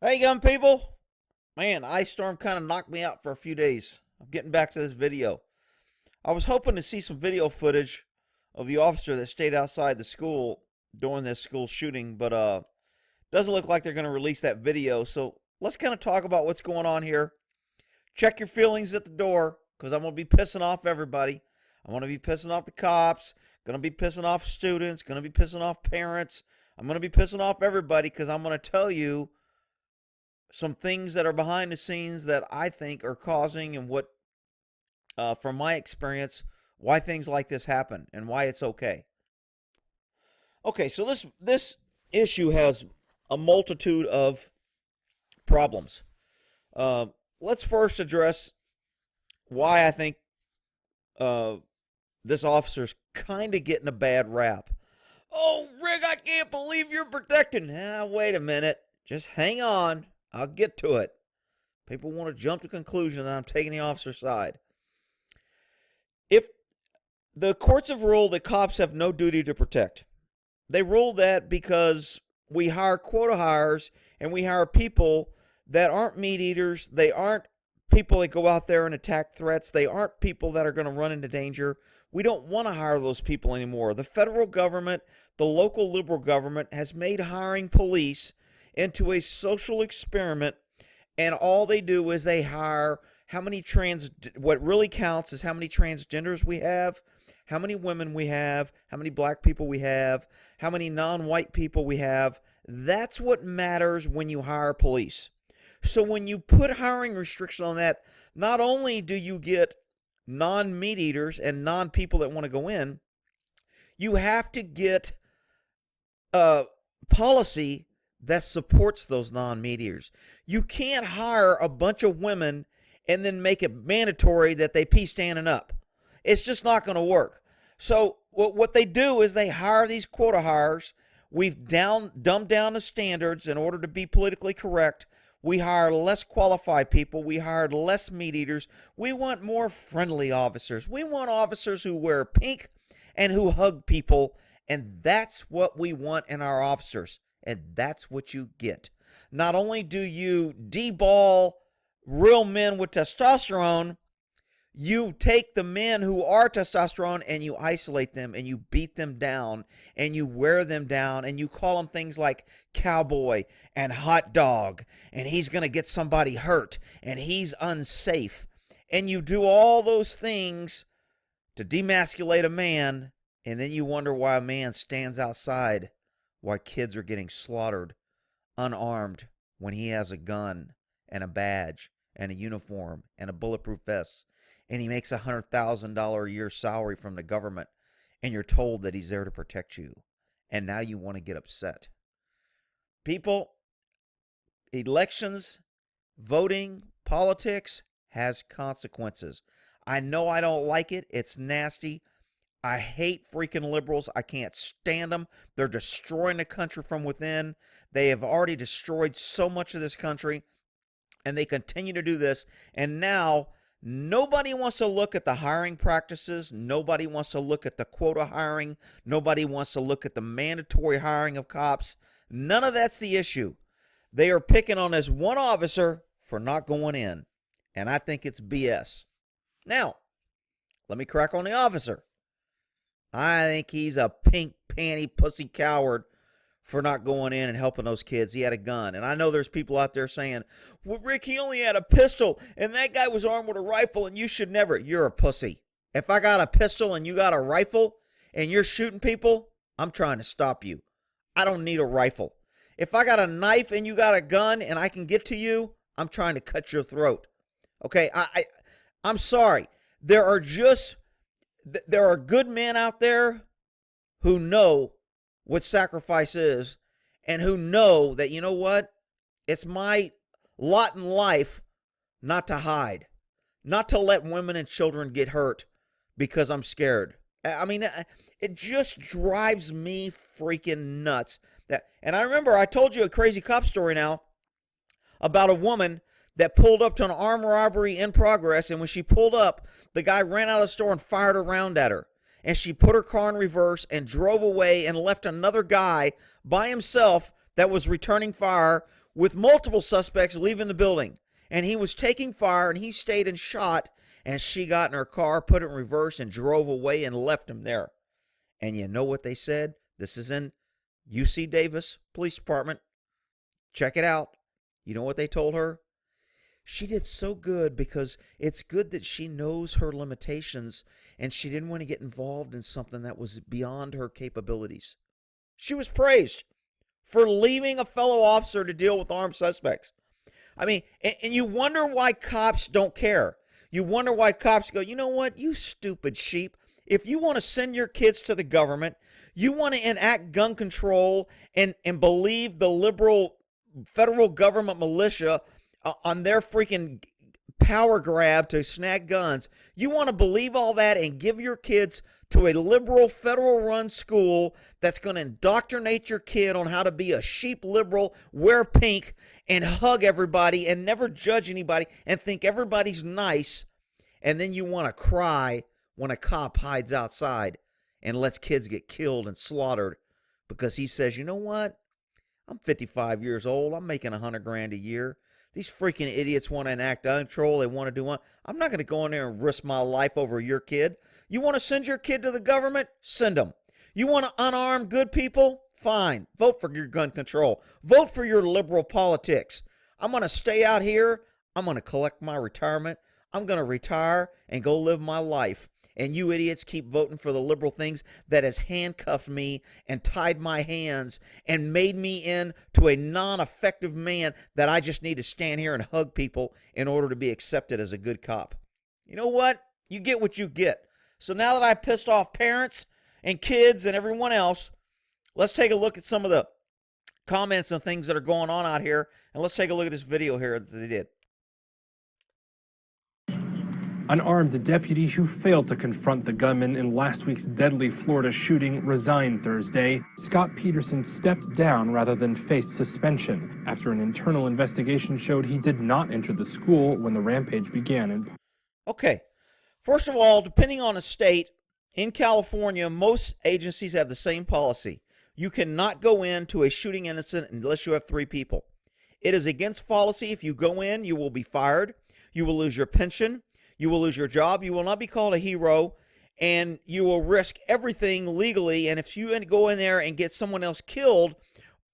Hey, young people. Man, ice storm kind of knocked me out for a few days. I'm getting back to this video. I was hoping to see some video footage of the officer that stayed outside the school during this school shooting, but doesn't look like they're going to release that video. So let's kind of talk about what's going on here. Check your feelings at the door, because I'm going to be pissing off everybody. I'm going to be pissing off the cops, going to be pissing off students, going to be pissing off parents. I'm going to be pissing off everybody because I'm going to tell you some things that are behind the scenes that I think are causing and what, from my experience, why things like this happen and why it's okay. Okay, so this issue has a multitude of problems. Let's first address why I think this officer's kind of getting a bad rap. Oh, Rick, I can't believe you're protecting. Now, wait a minute. Just hang on. I'll get to it. People want to jump to conclusion that I'm taking the officer's side. If the courts have ruled that cops have no duty to protect, they ruled that because we hire quota hires and we hire people that aren't meat eaters. They aren't people that go out there and attack threats. They aren't people that are going to run into danger. We don't want to hire those people anymore. The federal government, the local liberal government has made hiring police into a social experiment, and all they do is they hire what really counts is how many transgenders we have, how many women we have, how many black people we have, how many non-white people we have. That's what matters when you hire police. So when you put hiring restrictions on that, not only do you get non-meat eaters and non-people that want to go in, you have to get a policy that supports those non-meat eaters. You can't hire a bunch of women and then make it mandatory that they pee standing up. It's just not going to work. So what they do is they hire these quota hires. We've dumbed down the standards in order to be politically correct. We hire less qualified people. We hired less meat eaters. We want more friendly officers. We want officers who wear pink and who hug people. And that's what we want in our officers. And that's what you get. Not only do you deball real men with testosterone, you take the men who are testosterone and you isolate them and you beat them down and you wear them down and you call them things like cowboy and hot dog, and he's going to get somebody hurt and he's unsafe. And you do all those things to demasculate a man, and then you wonder why a man stands outside why kids are getting slaughtered unarmed when he has a gun and a badge and a uniform and a bulletproof vest, and he makes $100,000 a year salary from the government, and you're told that he's there to protect you, and now you want to get upset. People, elections, voting, politics has consequences. I know I don't like it. It's nasty. I hate freaking liberals. I can't stand them. They're destroying the country from within. They have already destroyed so much of this country, and they continue to do this. And now nobody wants to look at the hiring practices. Nobody wants to look at the quota hiring. Nobody wants to look at the mandatory hiring of cops. None of that's the issue. They are picking on this one officer for not going in, and I think it's BS. Now, let me crack on the officer. I think he's a pink panty pussy coward for not going in and helping those kids. He had a gun. And I know there's people out there saying, well, Rick, he only had a pistol and that guy was armed with a rifle and you should never. You're a pussy. If I got a pistol and you got a rifle and you're shooting people, I'm trying to stop you. I don't need a rifle. If I got a knife and you got a gun and I can get to you, I'm trying to cut your throat. Okay, I'm sorry. There are good men out there who know what sacrifice is and who know that, you know what? It's my lot in life not to hide, not to let women and children get hurt because I'm scared. I mean, it just drives me freaking nuts. And I remember I told you a crazy cop story now about a woman that pulled up to an armed robbery in progress, and when she pulled up, the guy ran out of the store and fired a round at her. And she put her car in reverse and drove away and left another guy by himself that was returning fire with multiple suspects leaving the building. And he was taking fire, and he stayed and shot, and she got in her car, put it in reverse, and drove away and left him there. And you know what they said? This is in UC Davis Police Department. Check it out. You know what they told her? She did so good because it's good that she knows her limitations, and she didn't want to get involved in something that was beyond her capabilities. She was praised for leaving a fellow officer to deal with armed suspects. I mean, and you wonder why cops don't care. You wonder why cops go, you know what, you stupid sheep. If you want to send your kids to the government, you want to enact gun control and believe the liberal federal government militia on their freaking power grab to snag guns. You want to believe all that and give your kids to a liberal federal-run school that's going to indoctrinate your kid on how to be a sheep liberal, wear pink, and hug everybody and never judge anybody and think everybody's nice, and then you want to cry when a cop hides outside and lets kids get killed and slaughtered because he says, you know what? I'm 55 years old. I'm making $100,000 a year. These freaking idiots want to enact gun control. They want to do one. I'm not going to go in there and risk my life over your kid. You want to send your kid to the government? Send them. You want to unarm good people? Fine. Vote for your gun control. Vote for your liberal politics. I'm going to stay out here. I'm going to collect my retirement. I'm going to retire and go live my life. And you idiots keep voting for the liberal things that has handcuffed me and tied my hands and made me into a non-effective man that I just need to stand here and hug people in order to be accepted as a good cop. You know what? You get what you get. So now that I pissed off parents and kids and everyone else, let's take a look at some of the comments and things that are going on out here. And let's take a look at this video here that they did. An armed deputy who failed to confront the gunman in last week's deadly Florida shooting resigned Thursday. Scot Peterson stepped down rather than face suspension after an internal investigation showed he did not enter the school when the rampage began. Okay, first of all, depending on the state, in California, most agencies have the same policy. You cannot go into a shooting incident unless you have 3 people. It is against policy. If you go in, you will be fired. You will lose your pension. You will lose your job. You will not be called a hero, and you will risk everything legally. And if you go in there and get someone else killed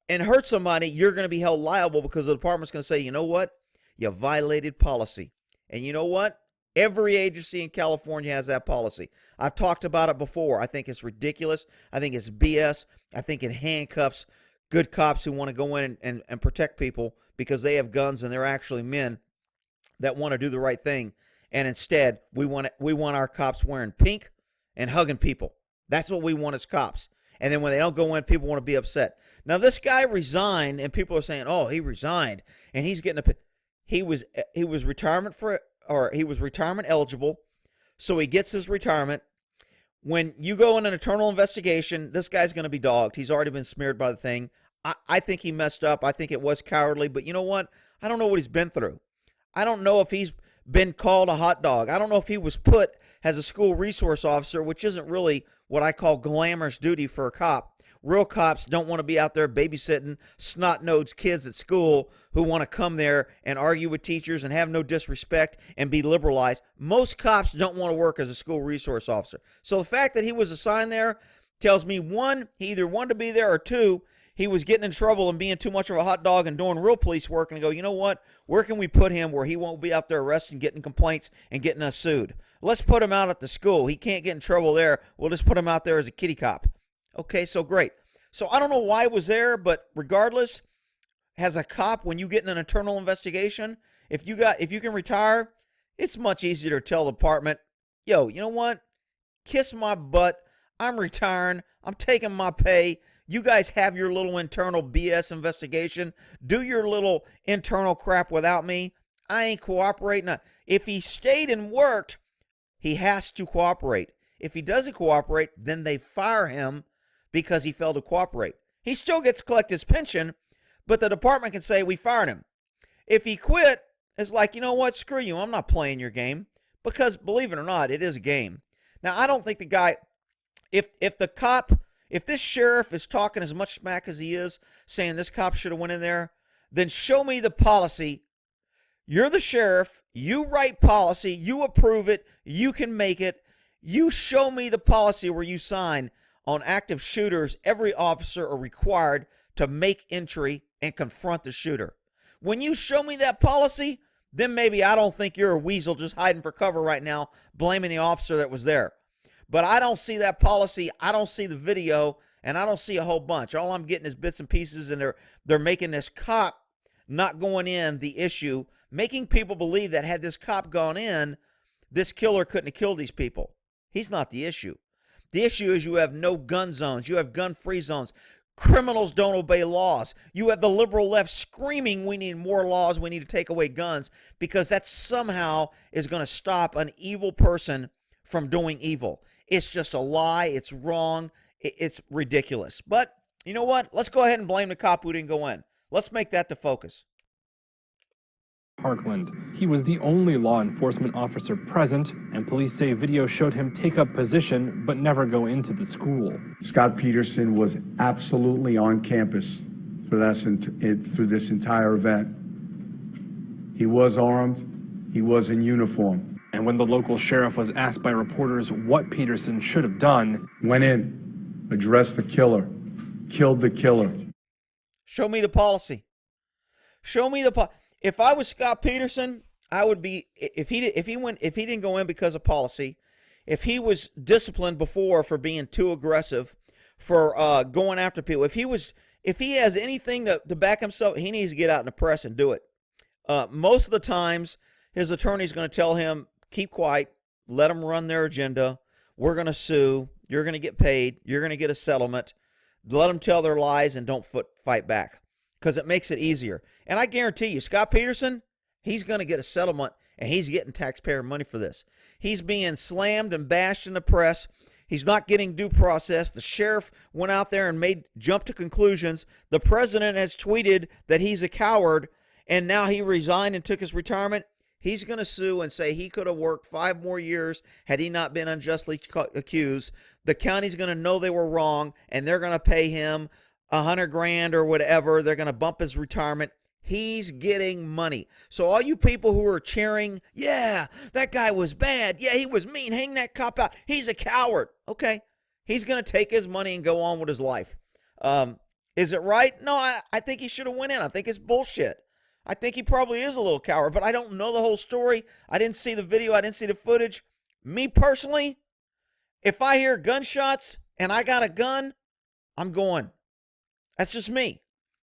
and hurt somebody, you're going to be held liable because the department's going to say, you know what? You violated policy. And you know what? Every agency in California has that policy. I've talked about it before. I think it's ridiculous. I think it's BS. I think it handcuffs good cops who want to go in and protect people because they have guns and they're actually men that want to do the right thing. And instead, we want our cops wearing pink and hugging people. That's what we want as cops. And then when they don't go in, people want to be upset. Now, this guy resigned, and people are saying, "Oh, he resigned, and he's getting he was retirement eligible, so he gets his retirement. When you go in an internal investigation, this guy's going to be dogged. He's already been smeared by the thing. I think he messed up. I think it was cowardly, but you know what? I don't know what he's been through. I don't know if he's been called a hot dog. I don't know if he was put as a school resource officer, which isn't really what I call glamorous duty for a cop. Real cops don't want to be out there babysitting snot-nosed kids at school who want to come there and argue with teachers and have no disrespect and be liberalized. Most cops don't want to work as a school resource officer. So the fact that he was assigned there tells me, 1, he either wanted to be there, or 2, he was getting in trouble and being too much of a hot dog and doing real police work, and go, you know what? Where can we put him where he won't be out there arresting, getting complaints, and getting us sued? Let's put him out at the school. He can't get in trouble there. We'll just put him out there as a kitty cop. Okay, so great. So I don't know why it was there, but regardless, as a cop, when you get in an internal investigation, if you can retire, it's much easier to tell the department, yo, you know what? Kiss my butt. I'm retiring. I'm taking my pay. You guys have your little internal BS investigation. Do your little internal crap without me. I ain't cooperating. If he stayed and worked, he has to cooperate. If he doesn't cooperate, then they fire him because he failed to cooperate. He still gets to collect his pension, but the department can say, we fired him. If he quit, it's like, you know what? Screw you. I'm not playing your game. Because, believe it or not, it is a game. Now, I don't think the guy, if this sheriff is talking as much smack as he is, saying this cop should have went in there, then show me the policy. You're the sheriff. You write policy. You approve it. You can make it. You show me the policy where you sign on active shooters. Every officer are required to make entry and confront the shooter. When you show me that policy, then maybe I don't think you're a weasel just hiding for cover right now, blaming the officer that was there. But I don't see that policy. I don't see the video, and I don't see a whole bunch. All I'm getting is bits and pieces, and they're making this cop not going in the issue, making people believe that had this cop gone in, this killer couldn't have killed these people. He's not the issue. The issue is you have no gun zones. You have gun-free zones. Criminals don't obey laws. You have the liberal left screaming, we need more laws, we need to take away guns, because that somehow is going to stop an evil person from doing evil. It's just a lie. It's wrong. It's ridiculous. But you know what? Let's go ahead and blame the cop who didn't go in. Let's make that the focus. Parkland. He was the only law enforcement officer present, and police say video showed him take up position but never go into the school. Scot Peterson was absolutely on campus through this entire event. He was armed. He was in uniform. And when the local sheriff was asked by reporters what Peterson should have done, went in, addressed the killer, killed the killer. Show me the policy. Show me the policy. If I was Scot Peterson, I would be, if he didn't go in because of policy, if he was disciplined before for being too aggressive, for going after people, if he has anything to back himself, he needs to get out in the press and do it. Most of the times, his attorney's going to tell him, keep quiet, let them run their agenda. We're going to sue. You're going to get paid. You're going to get a settlement. Let them tell their lies and don't fight back, because it makes it easier. And I guarantee you, Scot Peterson, he's going to get a settlement, and he's getting taxpayer money for this. He's being slammed and bashed in the press. He's not getting due process. The sheriff went out there and jumped to conclusions. The president has tweeted that he's a coward, and now he resigned and took his retirement. He's going to sue and say he could have worked 5 more years had he not been unjustly accused. The county's going to know they were wrong, and they're going to pay him $100,000 or whatever. They're going to bump his retirement. He's getting money. So all you people who are cheering, yeah, that guy was bad. Yeah, he was mean. Hang that cop out. He's a coward. Okay. He's going to take his money and go on with his life. Is it right? No, I think he should have went in. I think it's bullshit. I think he probably is a little coward, but I don't know the whole story. I didn't see the video. I didn't see the footage. Me personally, if I hear gunshots and I got a gun, I'm going. That's just me.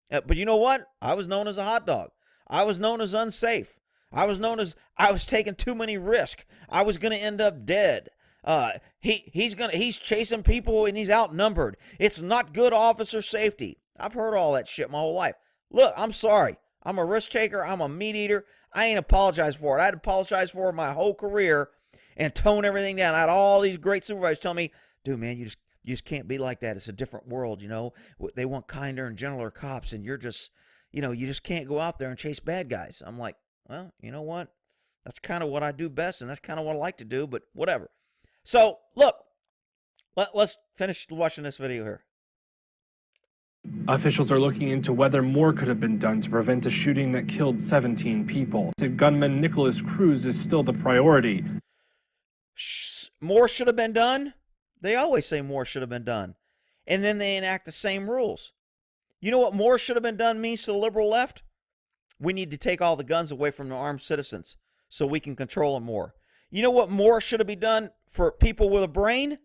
But you know what? I was known as a hot dog. I was known as unsafe. I was known as I was taking too many risks. I was going to end up dead. He's chasing people and he's outnumbered. It's not good officer safety. I've heard all that shit my whole life. Look, I'm sorry. I'm a risk taker. I'm a meat eater. I ain't apologized for it. I had to apologize for it my whole career and tone everything down. I had all these great supervisors tell me, dude, man, you just can't be like that. It's a different world, you know. They want kinder and gentler cops, and you're just, you know, you just can't go out there and chase bad guys. I'm like, well, you know what? That's kind of what I do best, and that's kind of what I like to do, but whatever. So, look, let's finish watching this video here. Officials are looking into whether more could have been done to prevent a shooting that killed 17 people. The gunman Nicholas Cruz is still the priority. More should have been done? They always say more should have been done. And then they enact the same rules. You know what more should have been done means to the liberal left? We need to take all the guns away from the armed citizens so we can control them more. You know what more should have been done for people with a brain?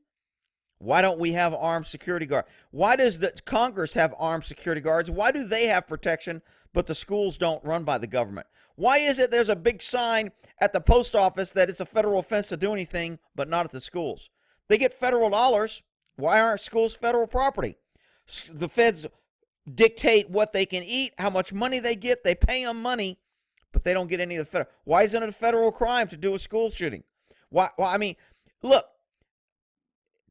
Why don't we have armed security guards? Why does the Congress have armed security guards? Why do they have protection, but the schools don't run by the government? Why is it there's a big sign at the post office that it's a federal offense to do anything, but not at the schools? They get federal dollars. Why aren't schools federal property? The feds dictate what they can eat, how much money they get. They pay them money, but they don't get any of the federal. Why isn't it a federal crime to do a school shooting? Why? Well, I mean, look.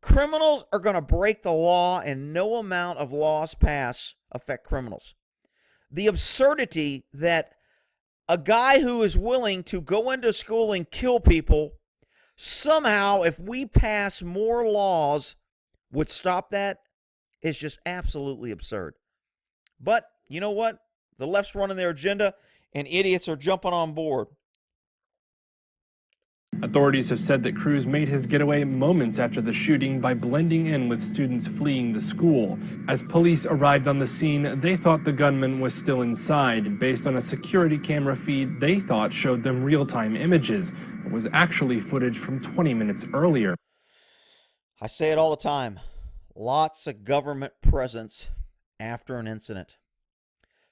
Criminals are going to break the law, and no amount of laws passed affect criminals. The absurdity that a guy who is willing to go into school and kill people, somehow, if we pass more laws, would stop that is just absolutely absurd. But you know what? The left's running their agenda, and idiots are jumping on board. Authorities have said that Cruz made his getaway moments after the shooting by blending in with students fleeing the school. As police arrived on the scene, they thought the gunman was still inside. Based on a security camera feed they thought showed them real-time images. It was actually footage from 20 minutes earlier. I say it all the time. Lots of government presence after an incident.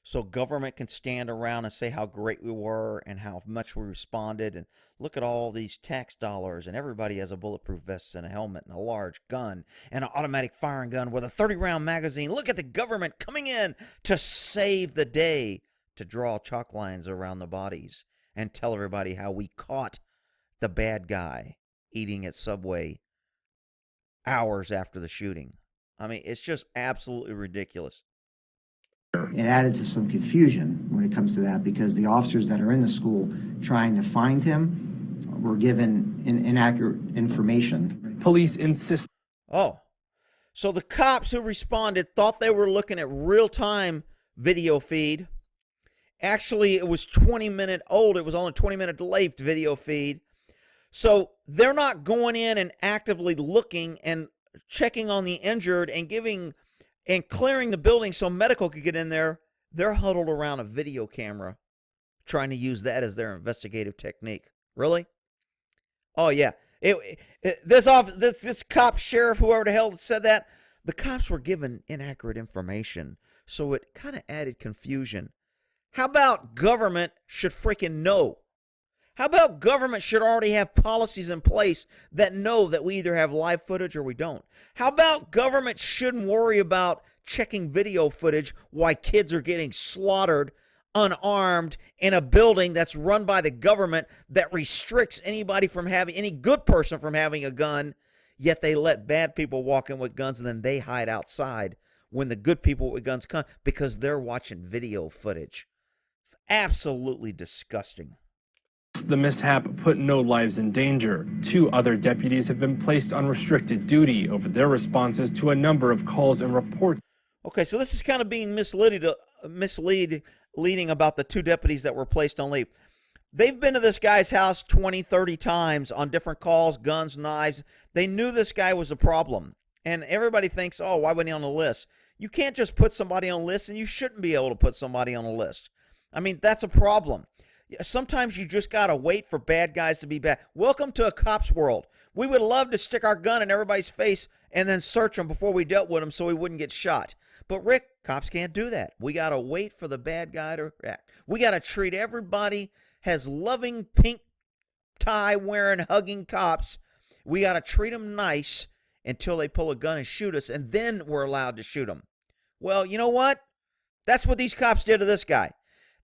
So government can stand around and say how great we were and how much we responded. And look at all these tax dollars. And everybody has a bulletproof vest and a helmet and a large gun and an automatic firing gun with a 30-round magazine. Look at the government coming in to save the day, to draw chalk lines around the bodies and tell everybody how we caught the bad guy eating at Subway hours after the shooting. I mean, it's just absolutely ridiculous. It added to some confusion when it comes to that, because the officers that are in the school trying to find him were given inaccurate information. Police insist. Oh, so the cops who responded thought they were looking at real-time video feed. Actually, it was 20-minute old. It was on a 20-minute delayed video feed. So they're not going in and actively looking and checking on the injured and giving and clearing the building so medical could get in there. They're huddled around a video camera trying to use that as their investigative technique. Really? Oh, yeah. This cop, sheriff, whoever the hell said that, the cops were given inaccurate information, so it kind of added confusion. How about government should freaking know? How about government should already have policies in place that know that we either have live footage or we don't? How about government shouldn't worry about checking video footage while kids are getting slaughtered unarmed in a building that's run by the government that restricts anybody from having, any good person from having a gun, yet they let bad people walk in with guns and then they hide outside when the good people with guns come because they're watching video footage. Absolutely disgusting. The mishap put no lives in danger. 2 other deputies have been placed on restricted duty over their responses to a number of calls and reports. Okay, so this is kind of being misleading about the 2 deputies that were placed on leave. They've been to this guy's house 20, 30 times on different calls, guns, knives. They knew this guy was a problem. And everybody thinks, oh, why wasn't he on the list? You can't just put somebody on a list, and you shouldn't be able to put somebody on a list. I mean, that's a problem. Sometimes you just got to wait for bad guys to be bad. Welcome to a cop's world. We would love to stick our gun in everybody's face and then search them before we dealt with them so we wouldn't get shot. But, Rick, cops can't do that. We got to wait for the bad guy to react. We got to treat everybody as loving, pink tie-wearing, hugging cops. We got to treat them nice until they pull a gun and shoot us, and then we're allowed to shoot them. Well, you know what? That's what these cops did to this guy.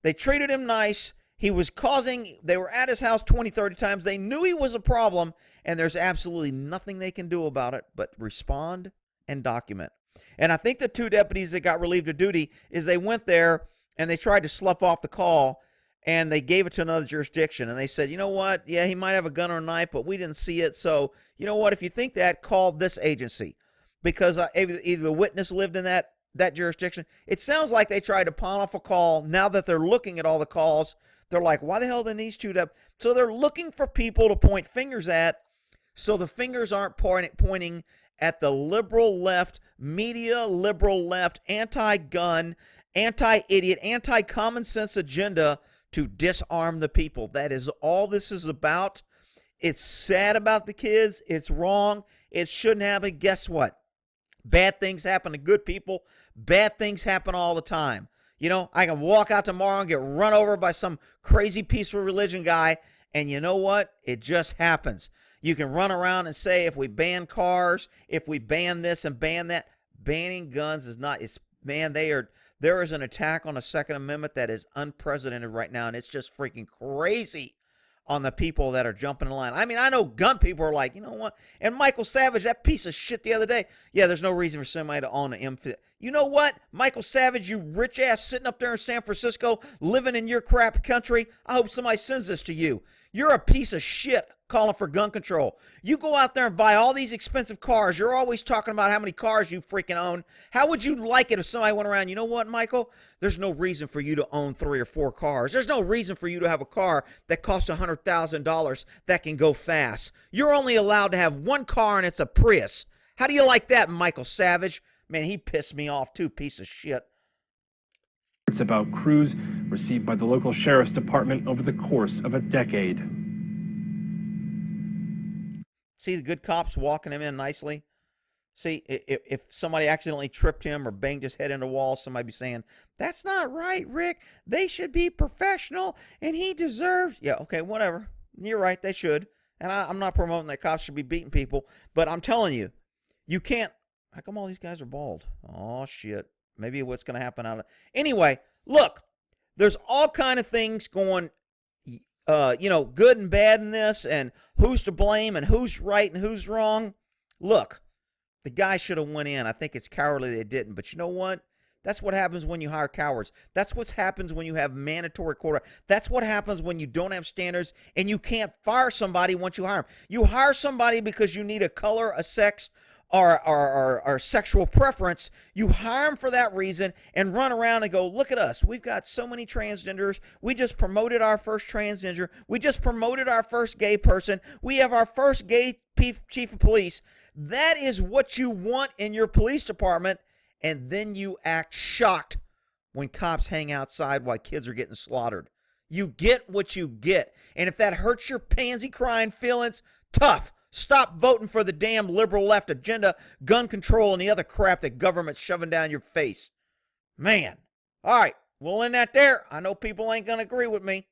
They treated him nice. They were at his house 20, 30 times. They knew he was a problem, and there's absolutely nothing they can do about it but respond and document. And I think the 2 deputies that got relieved of duty is they went there and they tried to slough off the call, and they gave it to another jurisdiction. And they said, you know what? Yeah, he might have a gun or a knife, but we didn't see it. So, you know what? If you think that, call this agency. Because either the witness lived in that jurisdiction. It sounds like they tried to pawn off a call. Now that they're looking at all the calls, they're like, why the hell didn't these 2 up? So they're looking for people to point fingers at, so the fingers aren't pointing at the liberal left, media liberal left, anti-gun, anti-idiot, anti-common sense agenda to disarm the people. That is all this is about. It's sad about the kids. It's wrong. It shouldn't happen. Guess what? Bad things happen to good people. Bad things happen all the time. You know, I can walk out tomorrow and get run over by some crazy peaceful religion guy, and you know what? It just happens. You can run around and say, if we ban cars, if we ban this and ban that, banning guns is not, there is an attack on the Second Amendment that is unprecedented right now, and it's just freaking crazy on the people that are jumping in line. I mean, I know gun people are like, you know what? And Michael Savage, that piece of shit the other day, yeah, there's no reason for somebody to own an M50. You know what? Michael Savage, you rich ass sitting up there in San Francisco, living in your crap country, I hope somebody sends this to you. You're a piece of shit calling for gun control. You go out there and buy all these expensive cars. You're always talking about how many cars you freaking own. How would you like it if somebody went around, you know what, Michael? There's no reason for you to own 3 or 4 cars. There's no reason for you to have a car that costs $100,000 that can go fast. You're only allowed to have 1 car, and it's a Prius. How do you like that, Michael Savage? Man, he pissed me off too, piece of shit. It's about crews received by the local sheriff's department over the course of a decade. See the good cops walking him in nicely? See, if somebody accidentally tripped him or banged his head into a wall, somebody be saying, that's not right, Rick. They should be professional, and he deserves... Yeah, okay, whatever. You're right, they should. And I'm not promoting that cops should be beating people, but I'm telling you, you can't... How come all these guys are bald? Oh, shit. Maybe what's going to happen out of... Anyway, look, there's all kind of things going, good and bad in this, and who's to blame, and who's right and who's wrong. Look, the guy should have went in. I think it's cowardly they didn't. But you know what? That's what happens when you hire cowards. That's what happens when you have mandatory quota. That's what happens when you don't have standards and you can't fire somebody once you hire them. You hire somebody because you need a color, a sex, or sexual preference. You hire them for that reason and run around and go, look at us. We've got so many transgenders. We just promoted our first transgender. We just promoted our first gay person. We have our first gay chief of police. That is what you want in your police department. And then you act shocked when cops hang outside while kids are getting slaughtered. You get what you get. And if that hurts your pansy crying feelings, tough. Stop voting for the damn liberal left agenda, gun control, and the other crap that government's shoving down your face. Man. All right. We'll end that there. I know people ain't going to agree with me.